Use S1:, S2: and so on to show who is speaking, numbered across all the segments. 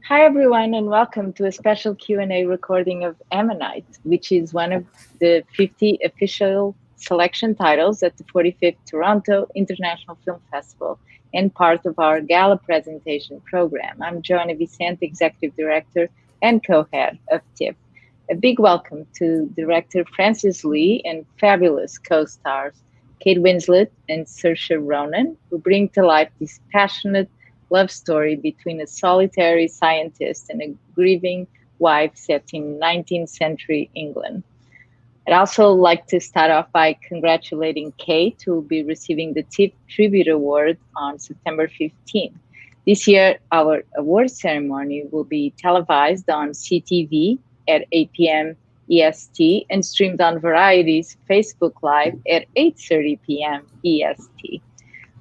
S1: Hi everyone and welcome to a special Q&A recording of Ammonite, which is one of the 50 official selection titles at the 45th Toronto International Film Festival and part of our gala presentation program. I'm Joanna Vicente, Executive Director and co-head of Tiff. A big welcome to director Francis Lee and fabulous co-stars Kate Winslet and Saoirse Ronan, who bring to life this passionate love story between a solitary scientist and a grieving wife set in 19th century England. I'd also like to start off by congratulating Kate, who will be receiving the Tiff Tribute Award on September 15th. This year, our award ceremony will be televised on CTV at 8 p.m. EST and streamed on Variety's Facebook Live at 8:30 p.m. EST.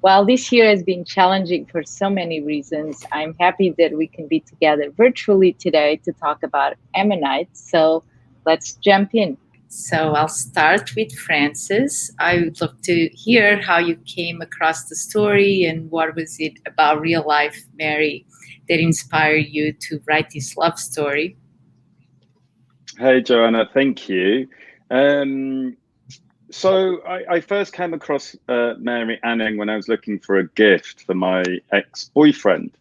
S1: While this year has been challenging for so many reasons, I'm happy that we can be together virtually today to talk about Ammonite. So let's jump in. So I'll start with Francis. I would love to hear how you came across the story and what was it about real life Mary that inspired you to write this love story.
S2: Hey, Joanna, thank you. So I first came across Mary Anning when I was looking for a gift for my ex-boyfriend,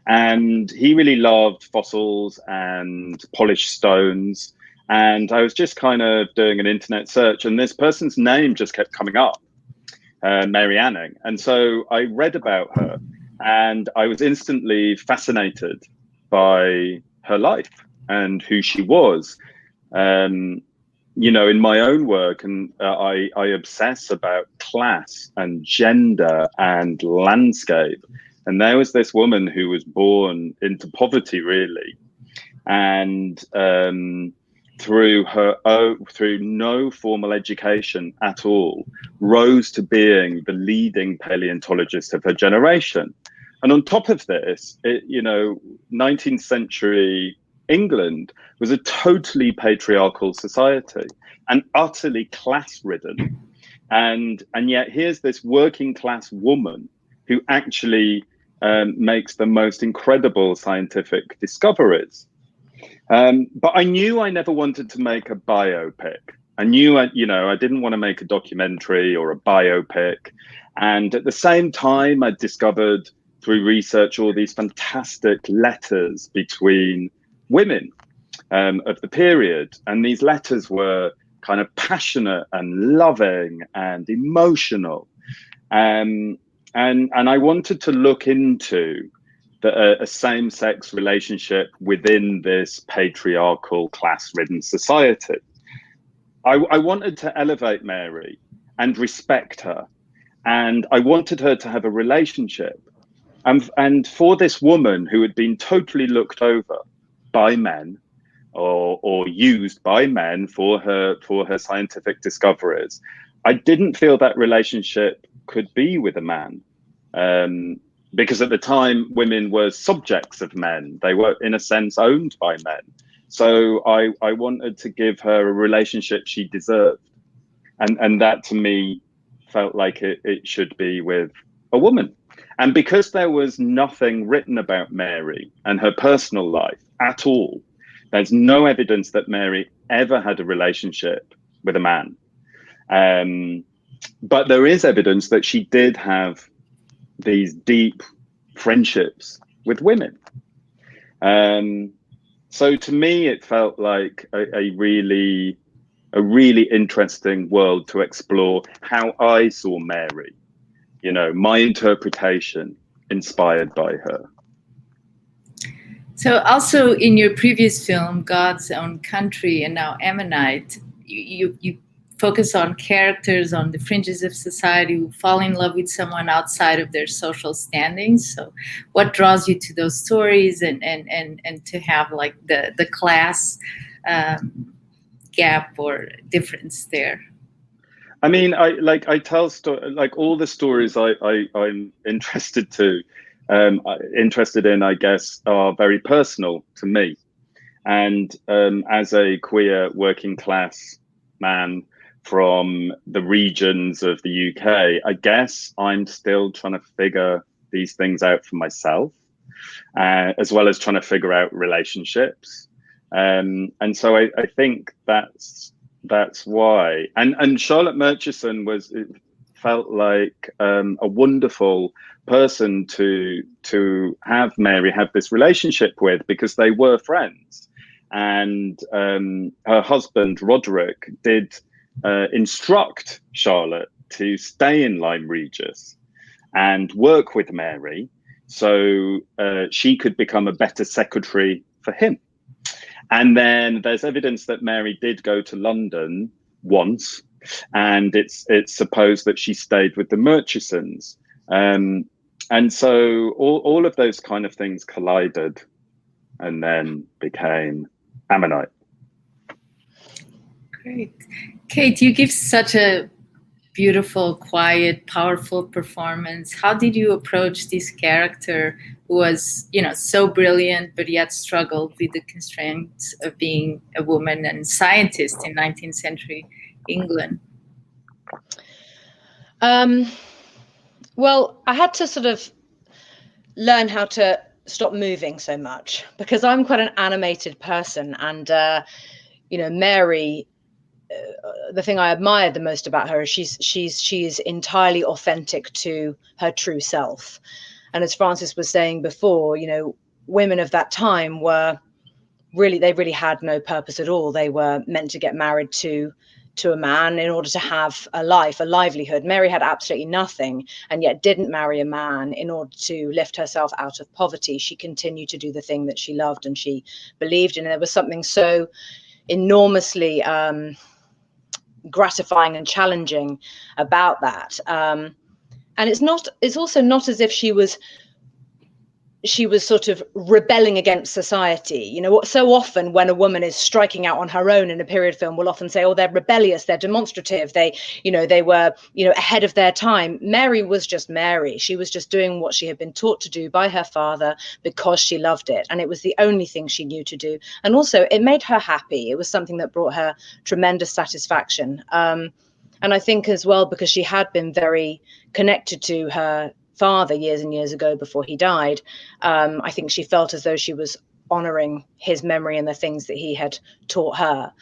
S2: and he really loved fossils and polished stones. And I was just kind of doing an internet search, and this person's name just kept coming up, Mary Anning. And so I read about her, and I was instantly fascinated by her life and who she was. In my own work, and I obsess about class and gender and landscape. And there was this woman who was born into poverty, really, and through no formal education at all, rose to being the leading paleontologist of her generation. And on top of this, 19th century England was a totally patriarchal society and utterly class-ridden. And yet here's this working class woman who actually makes the most incredible scientific discoveries. But I knew I never wanted to make a biopic. I knew I didn't want to make a documentary or a biopic. And at the same time, I discovered through research all these fantastic letters between women of the period. And these letters were kind of passionate and loving and emotional. And I wanted to look into a same-sex relationship within this patriarchal, class-ridden society. I wanted to elevate Mary and respect her. And I wanted her to have a relationship. And for this woman who had been totally looked over by men or used by men for her scientific discoveries, I didn't feel that relationship could be with a man. Because at the time, women were subjects of men. They were, in a sense, owned by men. So I wanted to give her a relationship she deserved. And that, to me, felt like it should be with a woman. And because there was nothing written about Mary and her personal life at all, there's no evidence that Mary ever had a relationship with a man. But there is evidence that she did have these deep friendships with women. So to me, it felt like a really interesting world to explore how I saw Mary, my interpretation inspired by her.
S1: So also in your previous film, God's Own Country, and now Ammonite, you focus on characters on the fringes of society who fall in love with someone outside of their social standings. So what draws you to those stories and to have like the class gap or difference there?
S2: I mean, I tell all the stories I'm interested in, I guess, are very personal to me. And as a queer working class man from the regions of the UK, I guess I'm still trying to figure these things out for myself. as well as trying to figure out relationships. And so I think that's why. And Charlotte Murchison felt like a wonderful person to have Mary have this relationship with, because they were friends. And her husband Roderick did instruct Charlotte to stay in Lyme Regis and work with Mary, so she could become a better secretary for him. And then there's evidence that Mary did go to London once, and it's supposed that she stayed with the Murchisons. And so all of those kind of things collided and then became Ammonite.
S1: Great. Kate, you give such a beautiful, quiet, powerful performance. How did you approach this character who was, so brilliant, but yet struggled with the constraints of being a woman and scientist in 19th century England?
S3: Well, I had to sort of learn how to stop moving so much, because I'm quite an animated person, and Mary, the thing I admired the most about her is she's entirely authentic to her true self. And as Francis was saying before, women of that time they really had no purpose at all. They were meant to get married to a man in order to have a life, a livelihood. Mary had absolutely nothing, and yet didn't marry a man in order to lift herself out of poverty. She continued to do the thing that she loved and she believed in. And there was something so enormously gratifying and challenging about that. And it's also not as if she was sort of rebelling against society. So often when a woman is striking out on her own in a period film, we'll often say, oh, they're rebellious, they're demonstrative, they were ahead of their time. Mary was just Mary. She was just doing what she had been taught to do by her father because she loved it, and it was the only thing she knew to do. And also it made her happy. It was something that brought her tremendous satisfaction. And I think as well, because she had been very connected to her father years and years ago before he died, I think she felt as though she was honoring his memory and the things that he had taught her.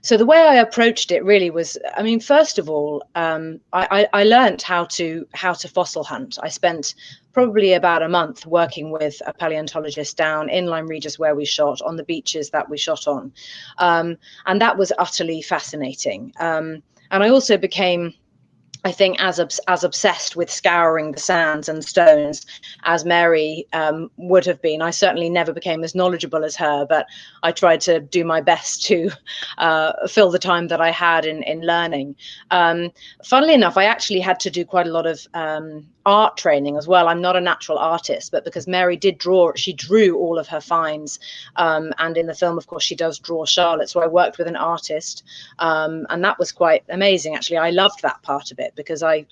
S3: So the way I approached it really was, first of all, I learned how to fossil hunt. I spent probably about a month working with a paleontologist down in Lyme Regis where we shot, on the beaches that we shot on. And that was utterly fascinating. And I also became, I think, as obsessed with scouring the sands and stones as Mary would have been. I certainly never became as knowledgeable as her, but I tried to do my best to fill the time that I had in learning. Funnily enough, I actually had to do quite a lot of art training as well. I'm not a natural artist, but because Mary did draw, she drew all of her finds. And in the film, of course, she does draw Charlotte. So I worked with an artist, and that was quite amazing. Actually, I loved that part of it, because I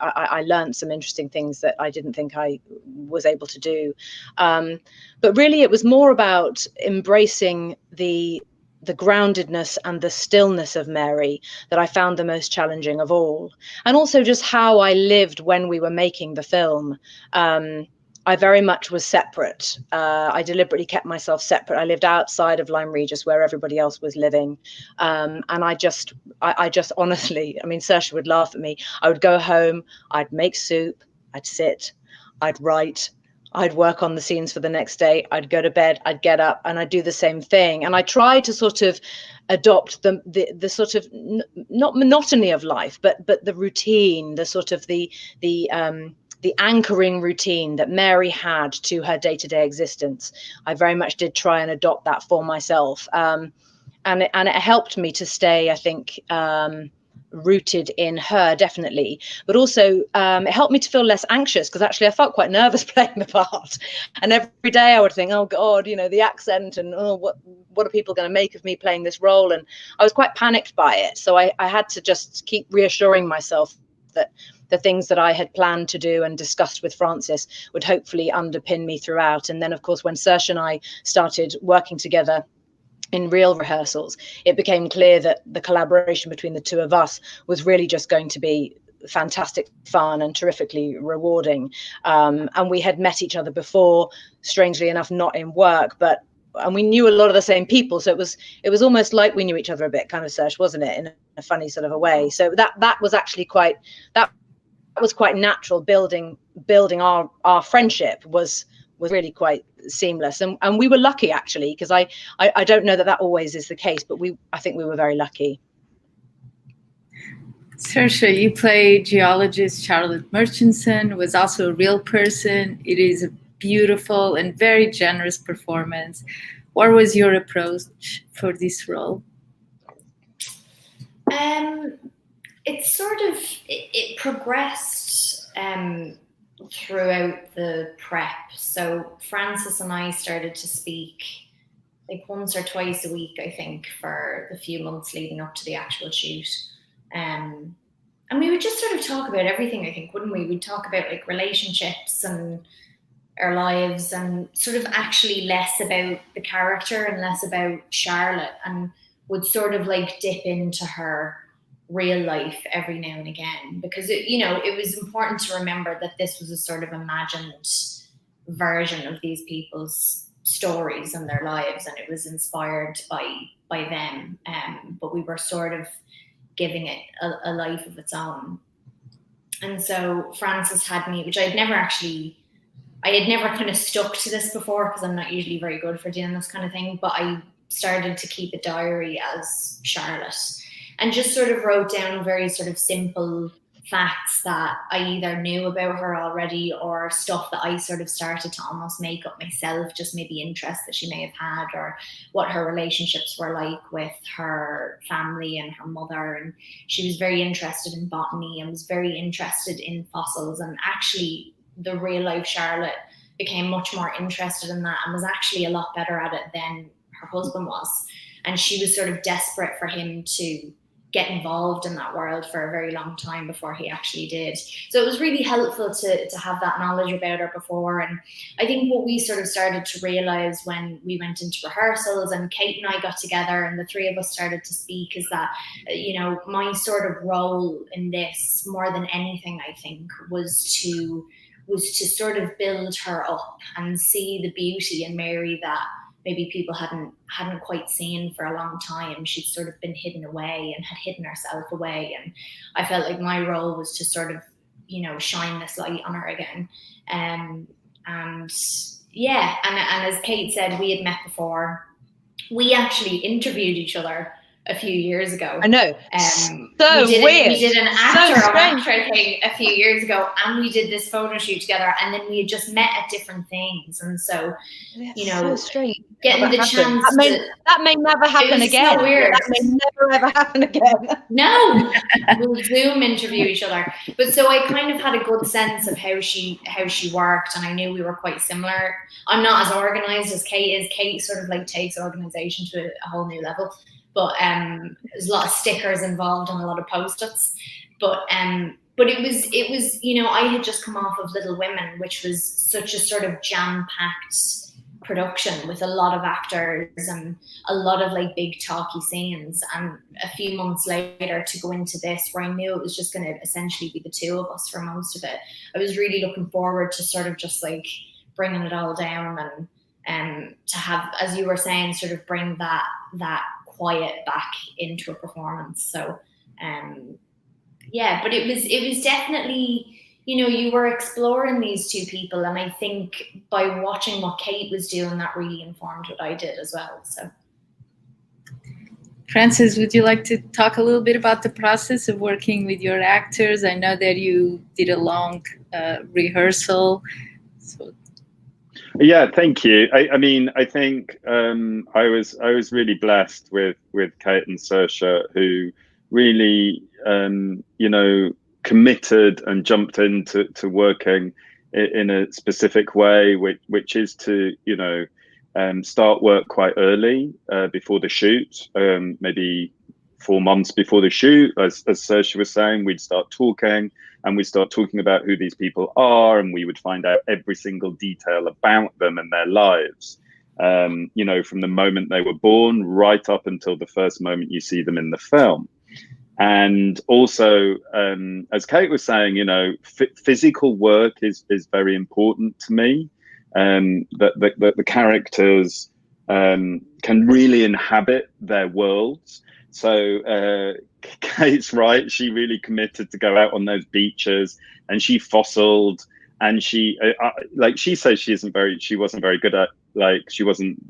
S3: learned some interesting things that I didn't think I was able to do. But really, it was more about embracing the groundedness and the stillness of Mary that I found the most challenging of all. And also just how I lived when we were making the film. I very much was separate. I deliberately kept myself separate. I lived outside of Lyme Regis where everybody else was living. And I just honestly, Saoirse would laugh at me. I would go home, I'd make soup, I'd sit, I'd write, I'd work on the scenes for the next day, I'd go to bed, I'd get up, and I'd do the same thing. And I try to sort of adopt the sort of not monotony of life, but the routine, the sort of the anchoring routine that Mary had to her day-to-day existence. I very much did try and adopt that for myself. And it helped me to stay, I think, rooted in her, definitely, but also it helped me to feel less anxious, because actually I felt quite nervous playing the part, and every day I would think, oh God, the accent, and what are people going to make of me playing this role? And I was quite panicked by it, so I had to just keep reassuring myself that the things that I had planned to do and discussed with Francis would hopefully underpin me throughout. And then of course when Saoirse and I started working together in real rehearsals, it became clear that the collaboration between the two of us was really just going to be fantastic fun and terrifically rewarding. And we had met each other before, strangely enough, not in work, and we knew a lot of the same people. So it was almost like we knew each other a bit, kind of, Saoirse, wasn't it? In a funny sort of a way. So that was actually quite natural. Building our friendship was really quite seamless, and we were lucky, actually, because I don't know that always is the case, but I think we were very lucky.
S1: Saoirse, you played geologist Charlotte Murchison, who was also a real person. It is a beautiful and very generous performance. What was your approach for this role?
S4: It progressed throughout the prep. So Frances and I started to speak like once or twice a week, I think, for the few months leading up to the actual shoot. And we would just sort of talk about everything, I think, wouldn't we? We'd talk about like relationships and our lives, and sort of actually less about the character and less about Charlotte, and would sort of like dip into her real life every now and again, because it was important to remember that this was a sort of imagined version of these people's stories and their lives, and it was inspired by them, but we were sort of giving it a life of its own. And so Frances had me, which I had never kind of stuck to this before, because I'm not usually very good for doing this kind of thing, but I started to keep a diary as Charlotte, and just sort of wrote down very sort of simple facts that I either knew about her already, or stuff that I sort of started to almost make up myself, just maybe interests that she may have had, or what her relationships were like with her family and her mother. And she was very interested in botany and was very interested in fossils, and actually the real life Charlotte became much more interested in that and was actually a lot better at it than her husband was. And she was sort of desperate for him to get involved in that world for a very long time before he actually did. So it was really helpful to have that knowledge about her before. And I think what we sort of started to realize when we went into rehearsals and Kate and I got together and the three of us started to speak is that, my sort of role in this, more than anything, I think, was to sort of build her up and see the beauty in Mary that maybe people hadn't quite seen for a long time. She'd sort of been hidden away and had hidden herself away. And I felt like my role was to sort of, shine this light on her again. And as Kate said, we had met before. We actually interviewed each other a few years ago.
S3: I know.
S4: Weird. We did an actor thing a few years ago, and we did this photo shoot together, and then we had just met at different things. And so,
S3: so strange.
S4: Getting the chance
S3: that may never happen again.
S4: So weird.
S3: That may never ever happen again.
S4: No, we'll Zoom interview each other. But so I kind of had a good sense of how she worked, and I knew we were quite similar. I'm not as organized as Kate is. Kate sort of like takes organization to a whole new level. But there's a lot of stickers involved and a lot of post-its. But it was I had just come off of Little Women, which was such a sort of jam-packed production with a lot of actors and a lot of like big talky scenes. And a few months later to go into this, where I knew it was just going to essentially be the two of us for most of it, I was really looking forward to sort of just like bringing it all down and to have, as you were saying, sort of bring that quiet back into a performance. So but it was definitely, you were exploring these two people, and I think by watching what Kate was doing, that really informed what I did as well. So
S1: Frances, would you like to talk a little bit about the process of working with your actors? I know that you did a long rehearsal.
S2: Yeah, thank you. I think I was really blessed with Kate and Saoirse, who really committed and jumped into working in a specific way, which is to start work quite early before the shoot, maybe 4 months before the shoot. As Saoirse was saying, we'd start talking. And we start talking about who these people are, and we would find out every single detail about them and their lives, from the moment they were born right up until the first moment you see them in the film. And also, as Kate was saying, physical work is very important to me. That the characters can really inhabit their worlds. So Kate's right; she really committed to go out on those beaches, and she fossiled. And she, like she says, she wasn't very good at, she wasn't,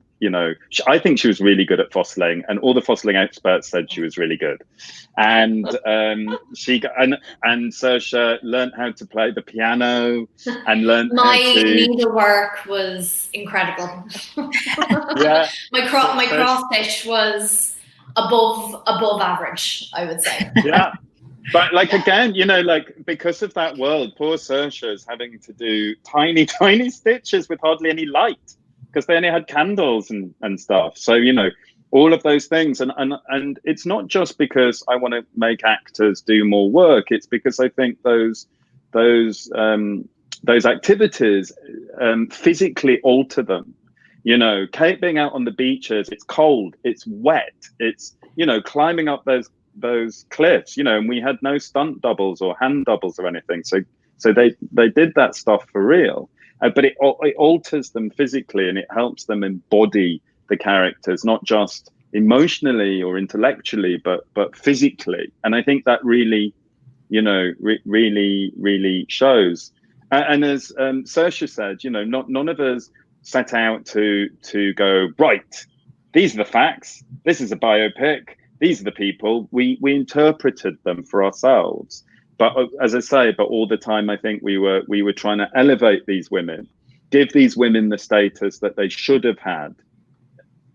S2: I think she was really good at fossiling, and all the fossiling experts said she was really good. And and Saoirse learned how to play the piano and learned
S4: my
S2: how to...
S4: needlework was incredible.
S2: Yeah.
S4: my cross stitch was above average, I would say.
S2: Yeah. But again, because of that world, poor Saoirse is having to do tiny, tiny stitches with hardly any light, because they only had candles and stuff. So, all of those things. And it's not just because I want to make actors do more work. It's because I think those activities physically alter them. Kate being out on the beaches, it's cold, it's wet, it's, climbing up those cliffs, and we had no stunt doubles or hand doubles or anything. So they did that stuff for real, but it alters them physically, and it helps them embody the characters, not just emotionally or intellectually, but physically. And I think that really, really shows. And as Saoirse said, none of us set out to go, right, these are the facts, this is a biopic, these are the people. We interpreted them for ourselves. But as I say, all the time, I think we were trying to elevate these women, give these women the status that they should have had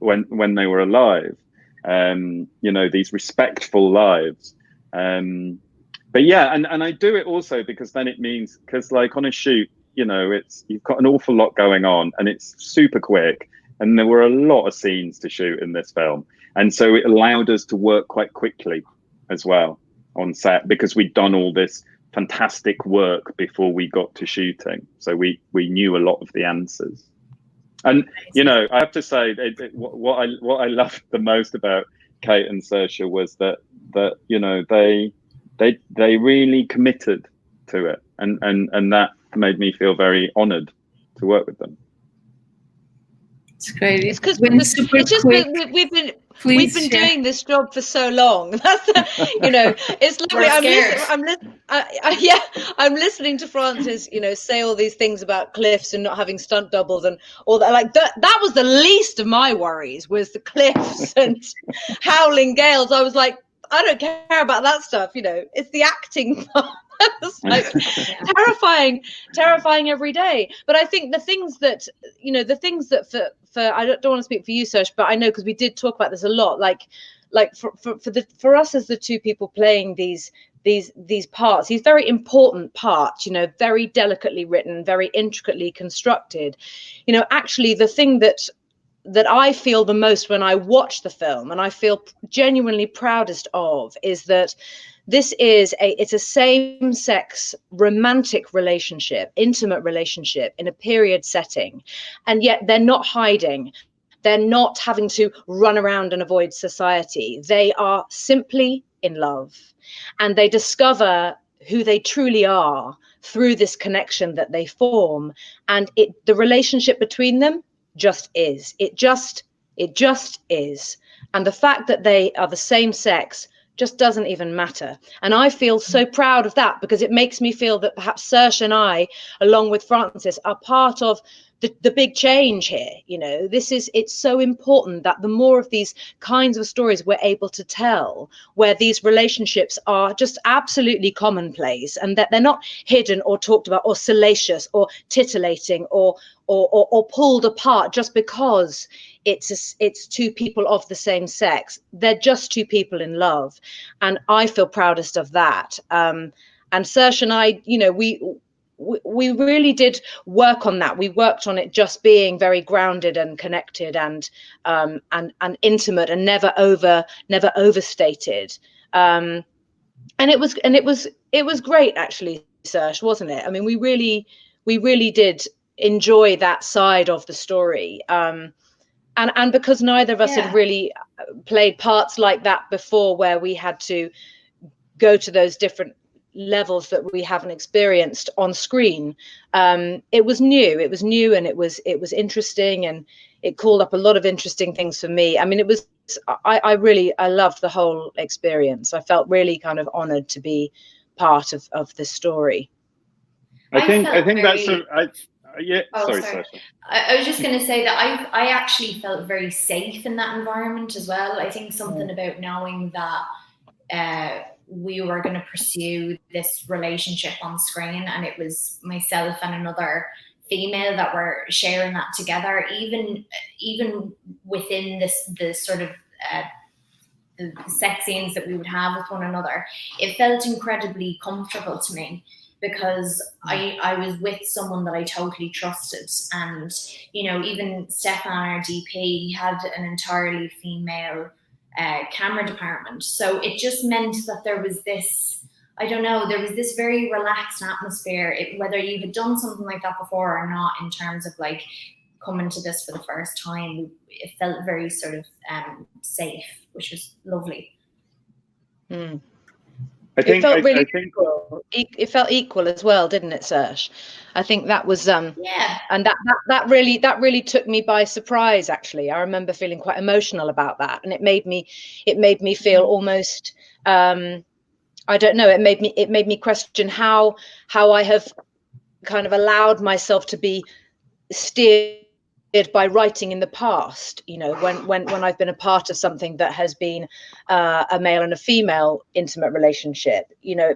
S2: when they were alive. These respectful lives. But yeah, and I do it also because then it means, because on a shoot, you've got an awful lot going on, and it's super quick. And there were a lot of scenes to shoot in this film. And so it allowed us to work quite quickly as well on set, because we'd done all this fantastic work before we got to shooting. So we knew a lot of the answers. And, I have to say, what I loved the most about Kate and Saoirse was that they really committed to it. And that made me feel very honoured to work with them.
S1: It's great.
S3: It's because we've been doing this job for so long. That's it's lovely. I'm listening to Frances, say all these things about cliffs and not having stunt doubles and all that. That was the least of my worries, was the cliffs and howling gales. I was like, I don't care about that stuff. It's the acting part. It's terrifying every day. But I think the things that for I don't want to speak for you, Saoirse, but I know, because we did talk about this a lot. For us as the two people playing these parts, these very important parts, very delicately written, very intricately constructed. Actually, the thing that I feel the most when I watch the film, and I feel genuinely proudest of, is that this is it's a same-sex romantic relationship, intimate relationship in a period setting, and yet they're not hiding. They're not having to run around and avoid society. They are simply in love, and they discover who they truly are through this connection that they form. And the relationship between them just is. It just is. And the fact that they are the same sex just doesn't even matter. And I feel so proud of that, because it makes me feel that perhaps Saoirse and I, along with Frances, are part of the big change here. It's so important that the more of these kinds of stories we're able to tell, where these relationships are just absolutely commonplace, and that they're not hidden or talked about or salacious or titillating or pulled apart just because it's two people of the same sex. They're just two people in love, and I feel proudest of that. And Saoirse and I, we really did work on that. We worked on it just being very grounded and connected and intimate, and never overstated. And it was great, actually, Saoirse, wasn't it? I mean, we really did enjoy that side of the story. And because neither of us had really played parts like that before, where we had to go to those different levels that we haven't experienced on screen. It was new and it was interesting, and it called up a lot of interesting things for me. I mean, I loved the whole experience. I felt really kind of honored to be part of this story.
S2: I think that's yeah.
S4: Oh,
S2: sorry.
S4: I was just going to say that I actually felt very safe in that environment as well. I think something about knowing that we were going to pursue this relationship on screen, and it was myself and another female that were sharing that together, even within the sort of the sex scenes that we would have with one another, it felt incredibly comfortable to me, because I was with someone that I totally trusted. And, you know, even Stefan, our DP, he had an entirely female camera department. So it just meant that there was this, I don't know, there was this very relaxed atmosphere, whether you had done something like that before or not, in terms of like coming to this for the first time. It felt very sort of safe, which was lovely.
S3: Mm. It felt really equal. It felt equal as well, didn't it, Saoirse? I think that was
S4: yeah,
S3: and that really took me by surprise. Actually, I remember feeling quite emotional about that, and it made me feel almost I don't know. It made me question how I have kind of allowed myself to be steered by writing in the past, you know, when I've been a part of something that has been a male and a female intimate relationship. You know,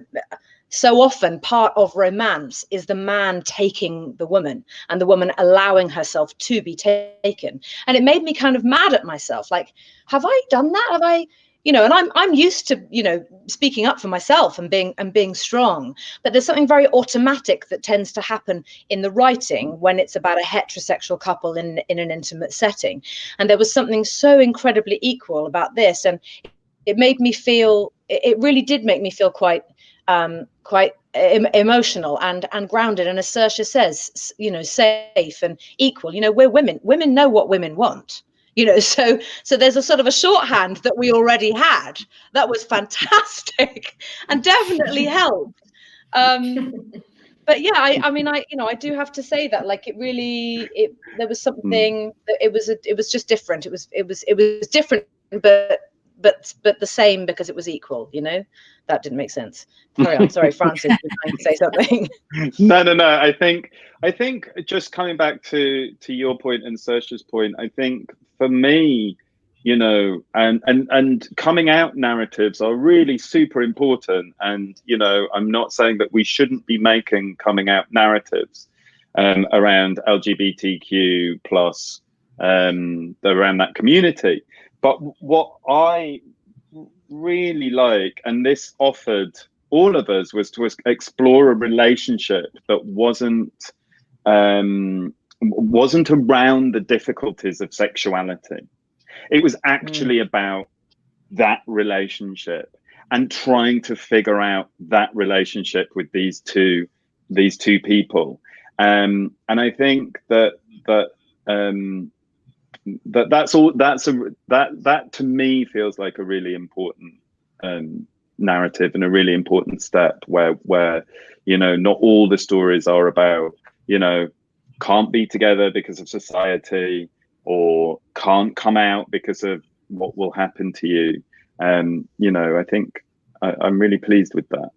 S3: so often part of romance is the man taking the woman and the woman allowing herself to be taken. And it made me kind of mad at myself, like, have I done that? Have I, you know, and I'm used to, you know, speaking up for myself and being strong, but there's something very automatic that tends to happen in the writing when it's about a heterosexual couple in an intimate setting. And there was something so incredibly equal about this, and it made me feel, it really did make me feel quite emotional and grounded, and as Saoirse says, you know, safe and equal. You know, we're women know what women want. You know, so there's a sort of a shorthand that we already had that was fantastic and definitely helped. But yeah, I mean, I do have to say that, like, there was something that it was just different. It was different, but the same because it was equal. You know, that didn't make sense. Carry on. Sorry, Francis, you're trying to say something.
S2: No. I think just coming back to your point and Saoirse's point, I think for me, you know, and coming out narratives are really super important. And, you know, I'm not saying that we shouldn't be making coming out narratives around LGBTQ plus around that community. But what I really like, and this offered all of us, was to explore a relationship that wasn't around the difficulties of sexuality. It was actually about that relationship and trying to figure out that relationship with these two people. And I think that to me feels like a really important narrative and a really important step where you know, not all the stories are about, you know, can't be together because of society or can't come out because of what will happen to you. You know, I think I'm really pleased with that.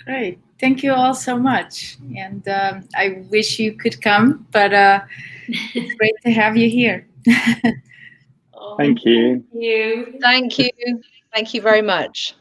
S1: Great. Thank you all so much. And I wish you could come, but it's great to have you here.
S2: Thank you.
S3: Thank you very much.